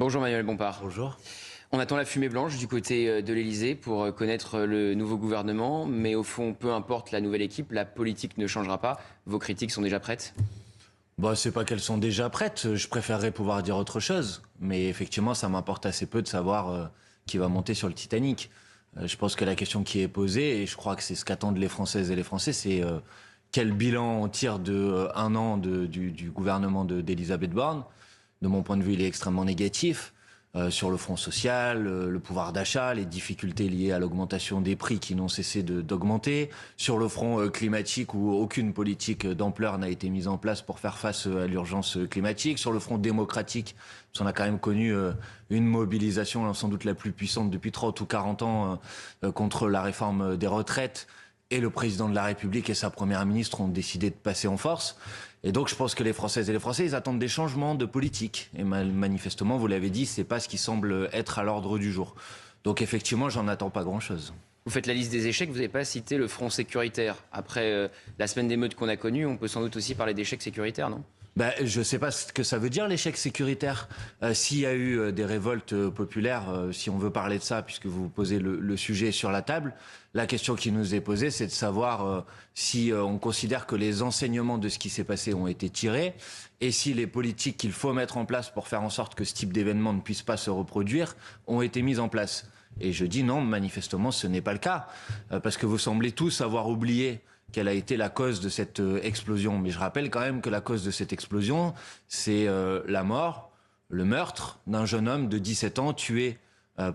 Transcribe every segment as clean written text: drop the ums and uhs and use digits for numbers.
Bonjour Manuel Bompard. Bonjour. On attend la fumée blanche du côté de l'Elysée pour connaître le nouveau gouvernement, mais au fond, peu importe la nouvelle équipe, la politique ne changera pas. Vos critiques sont déjà prêtes ? C'est pas qu'elles sont déjà prêtes, je préférerais pouvoir dire autre chose, mais effectivement ça m'importe assez peu de savoir qui va monter sur le Titanic. Je pense que la question qui est posée, et je crois que c'est ce qu'attendent les Françaises et les Français, c'est quel bilan on tire de un an du gouvernement d'Elisabeth Borne. De mon point de vue, il est extrêmement négatif. Sur le front social, le pouvoir d'achat, les difficultés liées à l'augmentation des prix qui n'ont cessé d'augmenter. Sur le front climatique, où aucune politique d'ampleur n'a été mise en place pour faire face à l'urgence climatique. Sur le front démocratique, on a quand même connu une mobilisation sans doute la plus puissante depuis 30 ou 40 ans contre la réforme des retraites. Et le président de la République et sa première ministre ont décidé de passer en force. Et donc je pense que les Françaises et les Français, ils attendent des changements de politique. Et manifestement, vous l'avez dit, c'est pas ce qui semble être à l'ordre du jour. Donc effectivement, j'en attends pas grand-chose. Vous faites la liste des échecs, vous n'avez pas cité le front sécuritaire. Après la semaine d'émeutes qu'on a connue, on peut sans doute aussi parler d'échecs sécuritaires, non ? Je ne sais pas ce que ça veut dire, l'échec sécuritaire. S'il y a eu des révoltes populaires, si on veut parler de ça, puisque vous posez le sujet sur la table, la question qui nous est posée, c'est de savoir si on considère que les enseignements de ce qui s'est passé ont été tirés et si les politiques qu'il faut mettre en place pour faire en sorte que ce type d'événement ne puisse pas se reproduire ont été mises en place. Et je dis non, manifestement, ce n'est pas le cas, parce que vous semblez tous avoir oublié quelle a été la cause de cette explosion. Mais je rappelle quand même que la cause de cette explosion, c'est la mort, le meurtre d'un jeune homme de 17 ans tué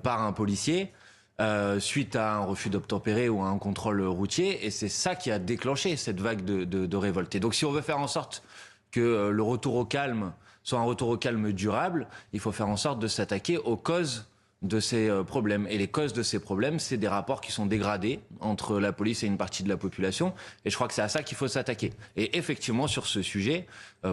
par un policier suite à un refus d'obtempérer ou à un contrôle routier. Et c'est ça qui a déclenché cette vague de révolte. Et donc si on veut faire en sorte que le retour au calme soit un retour au calme durable, il faut faire en sorte de s'attaquer aux causes de ces problèmes. Et les causes de ces problèmes, c'est des rapports qui sont dégradés entre la police et une partie de la population. Et je crois que c'est à ça qu'il faut s'attaquer. Et effectivement, sur ce sujet,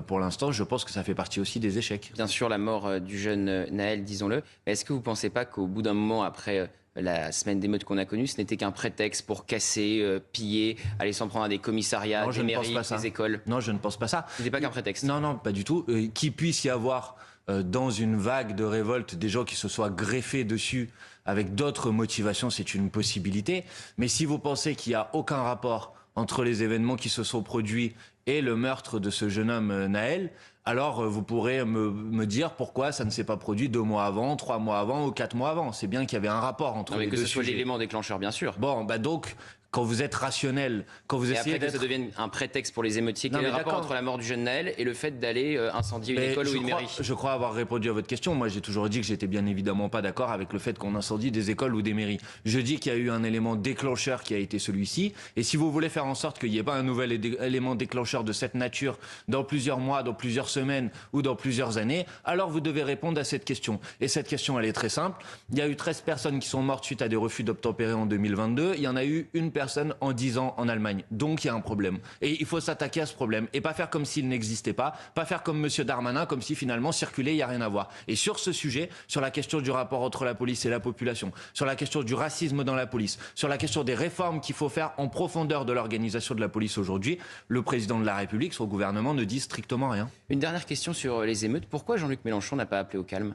pour l'instant, je pense que ça fait partie aussi des échecs. Bien sûr, la mort du jeune Naël, disons-le. Mais est-ce que vous ne pensez pas qu'au bout d'un moment, après la semaine d'émeutes qu'on a connue, ce n'était qu'un prétexte pour casser, piller, aller s'en prendre à des commissariats, des mairies, des écoles ? Non, je ne pense pas ça. Ce n'était pas qu'un prétexte. Non, pas du tout. Qu'il puisse y avoir dans une vague de révolte des gens qui se soient greffés dessus avec d'autres motivations, c'est une possibilité. Mais si vous pensez qu'il n'y a aucun rapport entre les événements qui se sont produits et le meurtre de ce jeune homme Naël, alors vous pourrez me dire pourquoi ça ne s'est pas produit 2 mois avant, 3 mois avant ou 4 mois avant. C'est bien qu'il y avait un rapport entre les deux sujets. Que ce soit l'élément déclencheur, bien sûr. Donc, quand vous êtes rationnel, quand vous essayez que ça devienne un prétexte pour les émeutiers, quel est le rapport entre la mort du jeune Naël et le fait d'aller incendier une école ou une mairie ? Je crois avoir répondu à votre question. Moi, j'ai toujours dit que j'étais bien évidemment pas d'accord avec le fait qu'on incendie des écoles ou des mairies. Je dis qu'il y a eu un élément déclencheur qui a été celui-ci. Et si vous voulez faire en sorte qu'il n'y ait pas un nouvel élément déclencheur de cette nature dans plusieurs mois, dans plusieurs semaines ou dans plusieurs années, alors vous devez répondre à cette question. Et cette question, elle est très simple. Il y a eu 13 personnes qui sont mortes suite à des refus d'obtempérer en 2022. Il y en a eu une personne en 10 ans en Allemagne. Donc il y a un problème. Et il faut s'attaquer à ce problème. Et pas faire comme s'il n'existait pas. Pas faire comme M. Darmanin, comme si finalement circuler, il n'y a rien à voir. Et sur ce sujet, sur la question du rapport entre la police et la population, sur la question du racisme dans la police, sur la question des réformes qu'il faut faire en profondeur de l'organisation de la police aujourd'hui, le président de la République, son gouvernement ne dit strictement rien. Une dernière question sur les émeutes. Pourquoi Jean-Luc Mélenchon n'a pas appelé au calme ?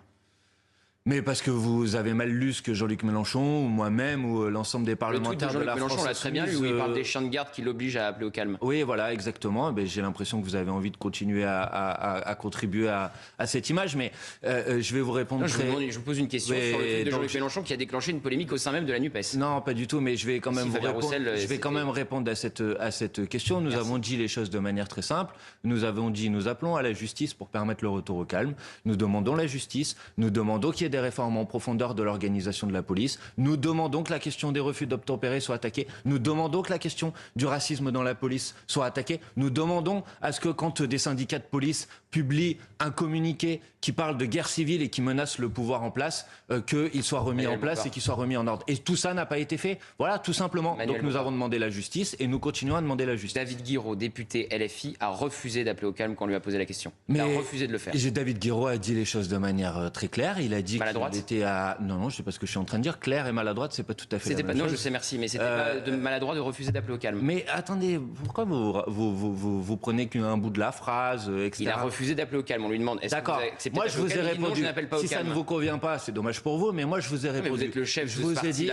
Mais parce que vous avez mal lu ce que Jean-Luc Mélenchon, ou moi-même, ou l'ensemble des parlementaires de la France... Jean-Luc Mélenchon l'a très bien lu, où il parle des chiens de garde qui l'obligent à appeler au calme. Oui, voilà, exactement. J'ai l'impression que vous avez envie de continuer à contribuer à cette image, mais je vais vous répondre... Je vous pose une question sur le tweet de Jean-Luc Mélenchon qui a déclenché une polémique au sein même de la NUPES. Non, pas du tout, mais je vais quand même répondre à cette question. Nous avons dit les choses de manière très simple. Nous avons dit, nous appelons à la justice pour permettre le retour au calme. Nous demandons la justice. Nous demandons qu'il y ait des réformes en profondeur de l'organisation de la police. Nous demandons que la question des refus d'obtempérer soit attaquée. Nous demandons que la question du racisme dans la police soit attaquée. Nous demandons à ce que quand des syndicats de police publient un communiqué qui parle de guerre civile et qui menace le pouvoir en place, qu'il soit remis en place et qu'il soit remis en ordre. Et tout ça n'a pas été fait. Voilà, tout simplement. Donc nous avons demandé la justice et nous continuons à demander la justice. David Guiraud, député LFI, a refusé d'appeler au calme quand on lui a posé la question. Il a refusé de le faire. David Guiraud a dit les choses de manière très claire. Il a dit maladroite. Non, je sais pas ce que je suis en train de dire. Claire et maladroite, c'est pas tout à fait la même chose. Non, je sais, merci, mais c'était pas de maladroit de refuser d'appeler au calme. Mais attendez, pourquoi vous prenez qu'un bout de la phrase, etc. Il a refusé d'appeler au calme. On lui demande. D'accord. Moi, je vous ai répondu. Si ça ne vous convient pas, c'est dommage pour vous, mais moi, je vous ai répondu. Mais vous êtes le chef. Je vous ai dit,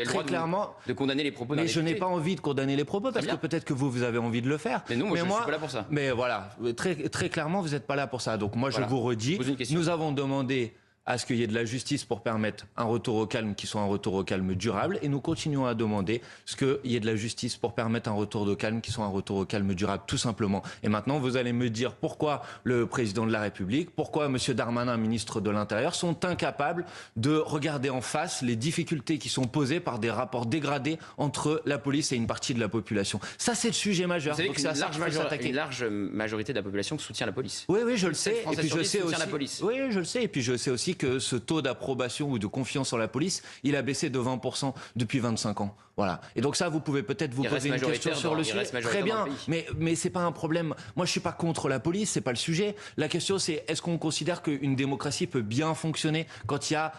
très clairement, de condamner les propos d'un mais député. Je n'ai pas envie de condamner les propos parce que peut-être que vous avez envie de le faire. Mais non, moi, je ne suis pas là pour ça. Mais voilà, très clairement, vous n'êtes pas là pour ça. Donc moi, je vous redis, nous avons demandé à ce qu'il y ait de la justice pour permettre un retour au calme qui soit un retour au calme durable. Et nous continuons à demander ce qu'il y ait de la justice pour permettre un retour au calme qui soit un retour au calme durable, tout simplement. Et maintenant, vous allez me dire pourquoi le président de la République, pourquoi M. Darmanin, ministre de l'Intérieur, sont incapables de regarder en face les difficultés qui sont posées par des rapports dégradés entre la police et une partie de la population. Ça, c'est le sujet majeur. Vous savez qu'une large majorité de la population soutient la police. Oui, je le sais. Et puis je sais aussi. Oui, je le sais. Et puis je sais aussi que ce taux d'approbation ou de confiance en la police, il a baissé de 20% depuis 25 ans. Voilà. Et donc ça, vous pouvez peut-être vous poser une question sur le sujet. Très bien, mais c'est pas un problème. Moi, je suis pas contre la police, c'est pas le sujet. La question, c'est est-ce qu'on considère qu'une démocratie peut bien fonctionner quand il y a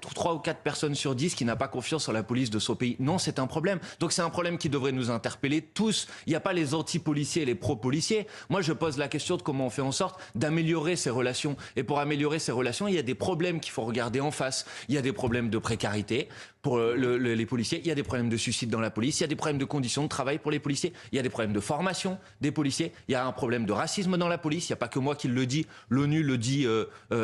3 ou 4 personnes sur 10 qui n'a pas confiance en la police de son pays? Non, c'est un problème. Donc c'est un problème qui devrait nous interpeller tous. Il n'y a pas les anti-policiers et les pro-policiers. Moi, je pose la question de comment on fait en sorte d'améliorer ces relations. Et pour améliorer ces relations, il y a des problèmes qu'il faut regarder en face. Il y a des problèmes de précarité pour les policiers. Il y a des problèmes de suicide dans la police. Il y a des problèmes de conditions de travail pour les policiers. Il y a des problèmes de formation des policiers. Il y a un problème de racisme dans la police. Il n'y a pas que moi qui le dis. L'ONU le dit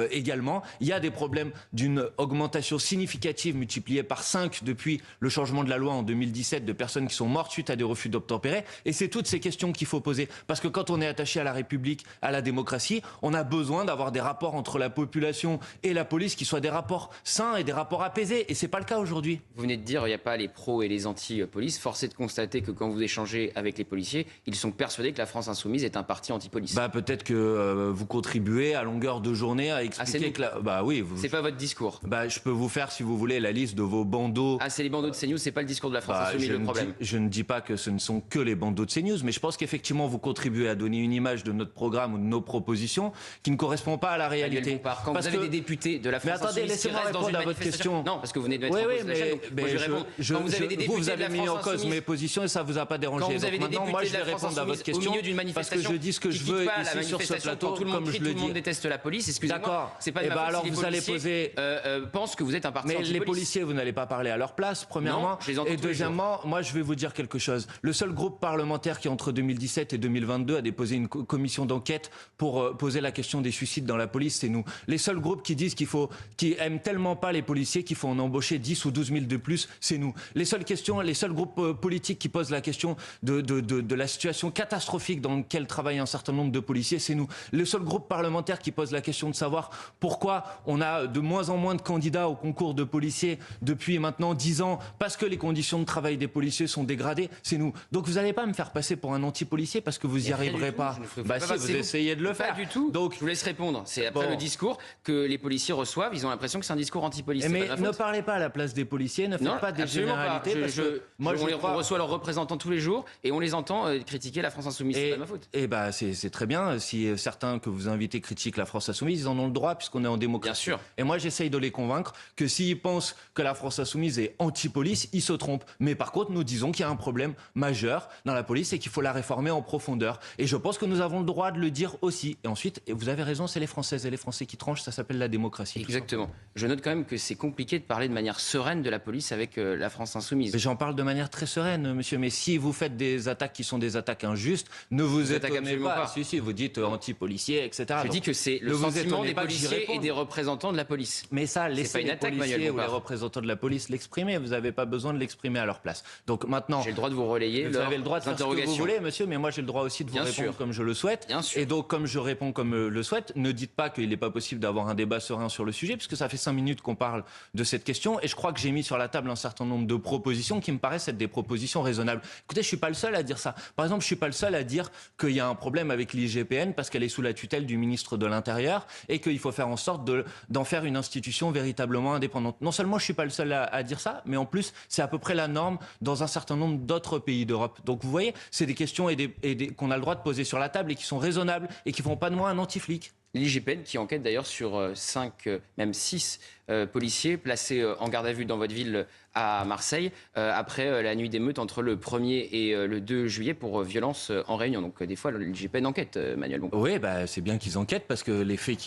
également. Il y a des problèmes d'une augmentation significative multipliée par 5 depuis le changement de la loi en 2017 de personnes qui sont mortes suite à des refus d'obtempérer. Et c'est toutes ces questions qu'il faut poser. Parce que quand on est attaché à la République, à la démocratie, on a besoin d'avoir des rapports entre la population et la police qui soient des rapports sains et des rapports apaisés. Et c'est pas le cas aujourd'hui. Vous venez de dire qu'il n'y a pas les pros et les anti-police. Force est de constater que quand vous échangez avec les policiers, ils sont persuadés que la France insoumise est un parti anti-police. Peut-être que vous contribuez à longueur de journée à expliquer que oui. C'est pas votre discours. Je peux vous faire, si vous voulez, la liste de vos bandeaux. C'est les bandeaux de CNews, c'est pas le discours de la France insoumise le problème. Je ne dis pas que ce ne sont que les bandeaux de CNews, mais je pense qu'effectivement vous contribuez à donner une image de notre programme ou de nos propositions qui ne correspond pas à la réalité. Quand vous avez des députés de la France insoumise qui restent dans une manifestation. Non, parce que vous venez de mettre en cause la chaîne, donc je réponds. Quand vous avez des députés vous avez mis en cause mes positions et ça vous a pas dérangé. Quand vous avez des députés moi, je de la vais France répondre à votre question au milieu d'une manifestation, parce que je dis ce que je veux ici sur ce plateau, tout le monde comme je le dis. Tout le monde déteste la police. Excusez-moi. C'est pas de ma faute alors si vous allez poser. Pensent que vous êtes un parti anti-police. Mais les policiers, vous n'allez pas parler à leur place, premièrement. Et deuxièmement, moi, je vais vous dire quelque chose. Le seul groupe parlementaire qui, entre 2017 et 2022, a déposé une commission d'enquête pour poser la question des suicides dans la police, c'est nous. Les seuls groupes qui disent qui aiment tellement pas les policiers qu'il faut en embaucher 10 ou 12 000 de plus, c'est nous. Les seuls groupes politiques qui posent la question de la situation catastrophique dans laquelle travaillent un certain nombre de policiers, c'est nous. Le seul groupe parlementaire qui pose la question de savoir pourquoi on a de moins en moins de candidats au concours de policiers depuis maintenant 10 ans, parce que les conditions de travail des policiers sont dégradées, c'est nous. Donc vous n'allez pas me faire passer pour un anti-policier parce que vous n'y arriverez pas. Si, vous essayez de le faire. Pas du tout. Donc, je vous laisse répondre. C'est après le discours que les policiers reçoivent, ils ont l'impression que c'est un discours anti-police. Mais ne parlez pas à la place des policiers, ne faites pas des généralités. On reçoit leurs représentants tous les jours et on les entend critiquer la France insoumise. C'est pas ma faute. C'est très bien. Si certains que vous invitez critiquent la France insoumise, ils en ont le droit puisqu'on est en démocratie. Bien sûr. Et moi, j'essaye de les convaincre que s'ils pensent que la France insoumise est anti-police, ils se trompent. Mais par contre, nous disons qu'il y a un problème majeur dans la police et qu'il faut la réformer en profondeur. Et je pense que nous avons le droit de le dire aussi. Et ensuite, et vous avez raison, c'est les Françaises et les Français qui tranchent. Ça s'appelle la démocratie. Exactement. Je note quand même que c'est compliqué de parler de manière sereine de la police avec la France insoumise. Mais j'en parle de manière très sereine, monsieur. Mais si vous faites des attaques qui sont des attaques injustes, ne vous étonnez pas. Si, vous dites anti-policier, etc. Je dis que c'est le sentiment des policiers et des représentants de la police. Mais ça, laissez les policiers ou les représentants de la police l'exprimer. Vous n'avez pas besoin de l'exprimer à leur place. Donc maintenant, j'ai le droit de vous relayer. Vous avez le droit de faire ce que vous voulez, monsieur. Mais moi, j'ai le droit aussi de vous répondre comme je le souhaite. Bien sûr. Et donc, comme je réponds comme le souhaite, ne dites pas qu'il n'est pas possible d'avoir un débat serein sur le sujet, puisque ça fait 5 minutes qu'on parle de cette question. Et je crois que j'ai mis sur la table un certain nombre de propositions qui me paraissent être des propositions raisonnables. Écoutez, je suis pas le seul à dire ça. Par exemple, je suis pas le seul à dire qu'il y a un problème avec l'IGPN parce qu'elle est sous la tutelle du ministre de l'Intérieur et qu'il faut faire en sorte d'en faire une institution véritablement indépendante. Non seulement je suis pas le seul à dire ça, mais en plus, c'est à peu près la norme dans un certain nombre d'autres pays d'Europe. Donc vous voyez, c'est des questions qu'on a le droit de poser sur la table et qui sont raisonnables et qui font pas de moi un anti-flic. L'IGPN qui enquête d'ailleurs sur 5, même 6 policiers placés en garde à vue dans votre ville à Marseille après la nuit d'émeute entre le 1er et le 2 juillet pour violence en réunion. Donc des fois, l'IGPN enquête, Manuel Bompard. Oui, c'est bien qu'ils enquêtent parce que les faits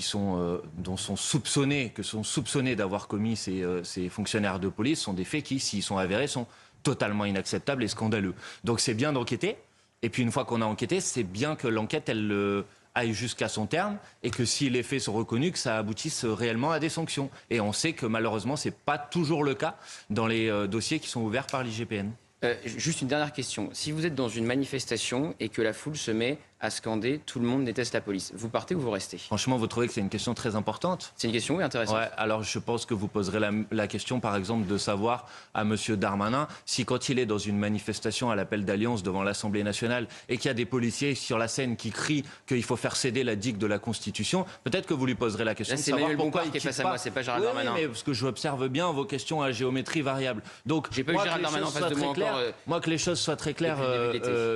dont sont soupçonnés d'avoir commis ces fonctionnaires de police sont des faits qui, s'ils sont avérés, sont totalement inacceptables et scandaleux. Donc c'est bien d'enquêter. Et puis une fois qu'on a enquêté, c'est bien que l'enquête, elle aille jusqu'à son terme et que si les faits sont reconnus, que ça aboutisse réellement à des sanctions. Et on sait que malheureusement, ce n'est pas toujours le cas dans les dossiers qui sont ouverts par l'IGPN. Juste une dernière question. Si vous êtes dans une manifestation et que la foule se met à scander « tout le monde déteste la police », vous partez ou vous restez? Franchement, vous trouvez que c'est une question très importante? C'est une question, oui, intéressante. Ouais, alors je pense que vous poserez la question, par exemple, de savoir à M. Darmanin si quand il est dans une manifestation à l'appel d'alliance devant l'Assemblée nationale et qu'il y a des policiers sur la scène qui crient qu'il faut faire céder la digue de la Constitution, peut-être que vous lui poserez la question là, de savoir Manuel pourquoi Bompard il qui est face quitte à moi, c'est pas Gérald Darmanin. Oui, mais parce que j'observe bien vos questions à géométrie variable. Donc, j'ai pas eu Gérald Darmanin en face de moi encore. Moi, que les choses soient très claires,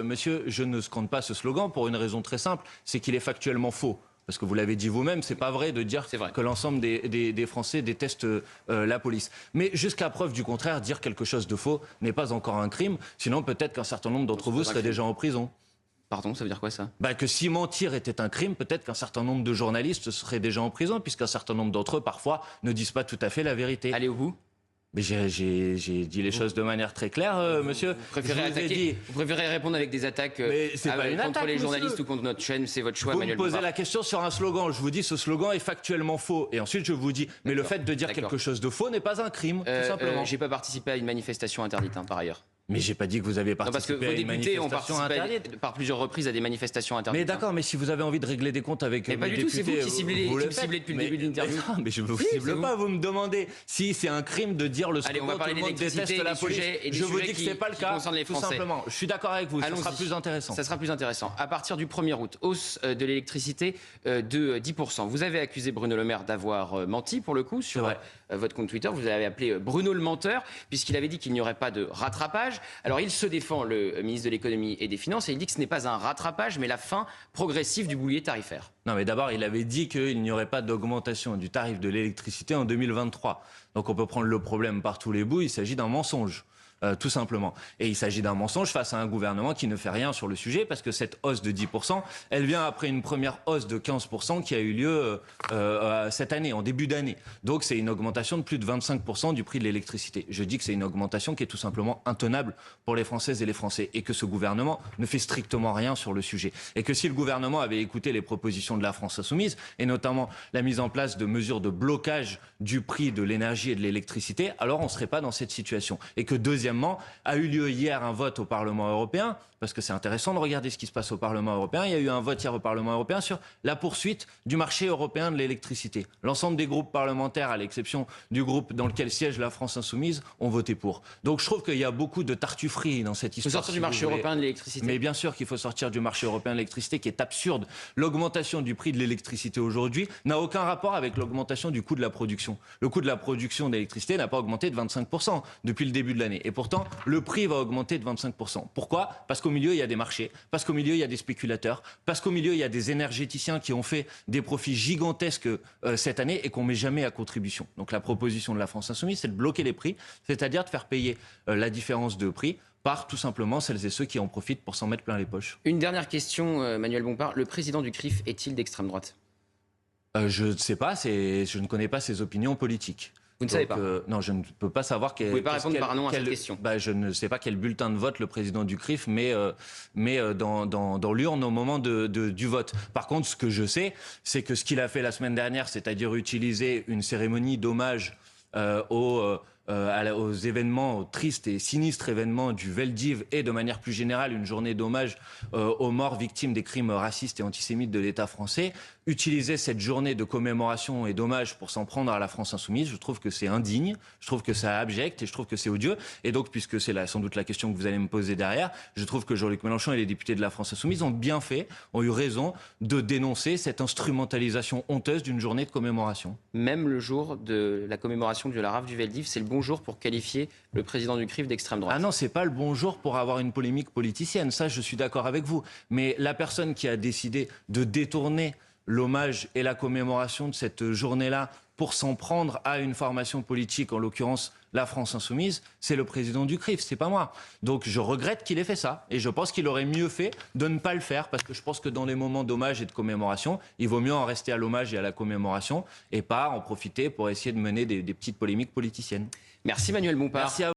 monsieur, je ne scande pas ce slogan pour une raison très simple, c'est qu'il est factuellement faux. Parce que vous l'avez dit vous-même, c'est pas vrai de dire que l'ensemble des Français détestent la police. Mais jusqu'à preuve du contraire, dire quelque chose de faux n'est pas encore un crime. Sinon, peut-être qu'un certain nombre d'entre vous seraient déjà en prison. Pardon, ça veut dire quoi ça? Que si mentir était un crime, peut-être qu'un certain nombre de journalistes seraient déjà en prison, puisqu'un certain nombre d'entre eux, parfois, ne disent pas tout à fait la vérité. Allez au bout. Mais j'ai dit les choses de manière très claire, monsieur. Vous préférez répondre avec des attaques contre les journalistes ou contre notre chaîne, c'est votre choix, Manuel Bompard. Vous me posez la question sur un slogan, je vous dis ce slogan est factuellement faux. Et ensuite je vous dis, mais le fait de dire quelque chose de faux n'est pas un crime, tout simplement. J'ai pas participé à une manifestation interdite, par ailleurs. Mais j'ai pas dit que vous avez participé à une manifestation interdite. Par plusieurs reprises à des manifestations interdites. Mais d'accord, mais si vous avez envie de régler des comptes avec mais pas du tout, c'est vous qui ciblez depuis le début de l'interview. Mais je ne vous cible pas, vous me demandez si c'est un crime de dire le slogan. Allez, on va parler tout le monde déteste la police. Je vous dis que c'est pas le cas, tout simplement. Je suis d'accord avec vous, ça sera plus intéressant. Ça sera plus intéressant. À partir du 1er août, hausse de l'électricité de 10%. Vous avez accusé Bruno Le Maire d'avoir menti, pour le coup, sur votre compte Twitter. Vous l'avez appelé Bruno le menteur, puisqu'il avait dit qu'il n'y aurait pas de rattrapage. Alors il se défend, le ministre de l'économie et des finances, et il dit que ce n'est pas un rattrapage, mais la fin progressive du bouclier tarifaire. Non, mais d'abord, il avait dit qu'il n'y aurait pas d'augmentation du tarif de l'électricité en 2023. Donc on peut prendre le problème par tous les bouts, il s'agit d'un mensonge. Tout simplement. Et il s'agit d'un mensonge face à un gouvernement qui ne fait rien sur le sujet, parce que cette hausse de 10%, elle vient après une première hausse de 15% qui a eu lieu cette année, en début d'année. Donc c'est une augmentation de plus de 25% du prix de l'électricité. Je dis que c'est une augmentation qui est tout simplement intenable pour les Françaises et les Français, et que ce gouvernement ne fait strictement rien sur le sujet. Et que si le gouvernement avait écouté les propositions de la France Insoumise, et notamment la mise en place de mesures de blocage du prix de l'énergie et de l'électricité, alors on ne serait pas dans cette situation. Et que deuxièmement, a eu lieu hier un vote au Parlement européen, parce que c'est intéressant de regarder ce qui se passe au Parlement européen. Il y a eu un vote hier au Parlement européen sur la poursuite du marché européen de l'électricité. L'ensemble des groupes parlementaires, à l'exception du groupe dans lequel siège la France Insoumise, ont voté pour. Donc je trouve qu'il y a beaucoup de tartufferie dans cette histoire. Il faut sortir du marché européen de l'électricité. Mais bien sûr qu'il faut sortir du marché européen de l'électricité, qui est absurde. L'augmentation du prix de l'électricité aujourd'hui n'a aucun rapport avec l'augmentation du coût de la production. Le coût de la production d'électricité n'a pas augmenté de 25% depuis le début de l'année. Et pourtant, le prix va augmenter de 25%. Pourquoi? Parce qu'au milieu, il y a des marchés, parce qu'au milieu, il y a des spéculateurs, parce qu'au milieu, il y a des énergéticiens qui ont fait des profits gigantesques cette année et qu'on ne met jamais à contribution. Donc la proposition de la France Insoumise, c'est de bloquer les prix, c'est-à-dire de faire payer la différence de prix par tout simplement celles et ceux qui en profitent pour s'en mettre plein les poches. Une dernière question, Manuel Bompard. Le président du CRIF est-il d'extrême droite? Je ne sais pas, je ne connais pas ses opinions politiques. Vous ne savez pas? Non, je ne peux pas savoir Vous ne pouvez pas répondre par non à cette question. Je ne sais pas quel bulletin de vote le président du CRIF met dans l'urne au moment du vote. Par contre, ce que je sais, c'est que ce qu'il a fait la semaine dernière, c'est-à-dire utiliser une cérémonie d'hommage aux événements, aux tristes et sinistres événements du Veldiv et de manière plus générale une journée d'hommage aux morts victimes des crimes racistes et antisémites de l'État français, utiliser cette journée de commémoration et d'hommage pour s'en prendre à la France Insoumise, je trouve que c'est indigne, je trouve que c'est abject et je trouve que c'est odieux. Et donc, puisque c'est sans doute la question que vous allez me poser derrière, je trouve que Jean-Luc Mélenchon et les députés de la France Insoumise ont bien fait, ont eu raison de dénoncer cette instrumentalisation honteuse d'une journée de commémoration. Même le jour de la commémoration de la rafle du Veldiv, c'est le bon jour pour qualifier le président du CRIF d'extrême droite? Ah non, c'est pas le bon jour pour avoir une polémique politicienne, ça je suis d'accord avec vous. Mais la personne qui a décidé de détourner l'hommage et la commémoration de cette journée-là pour s'en prendre à une formation politique, en l'occurrence la France Insoumise, c'est le président du CRIF, c'est pas moi. Donc je regrette qu'il ait fait ça et je pense qu'il aurait mieux fait de ne pas le faire parce que je pense que dans les moments d'hommage et de commémoration, il vaut mieux en rester à l'hommage et à la commémoration et pas en profiter pour essayer de mener des petites polémiques politiciennes. Merci Manuel Bompard. Merci à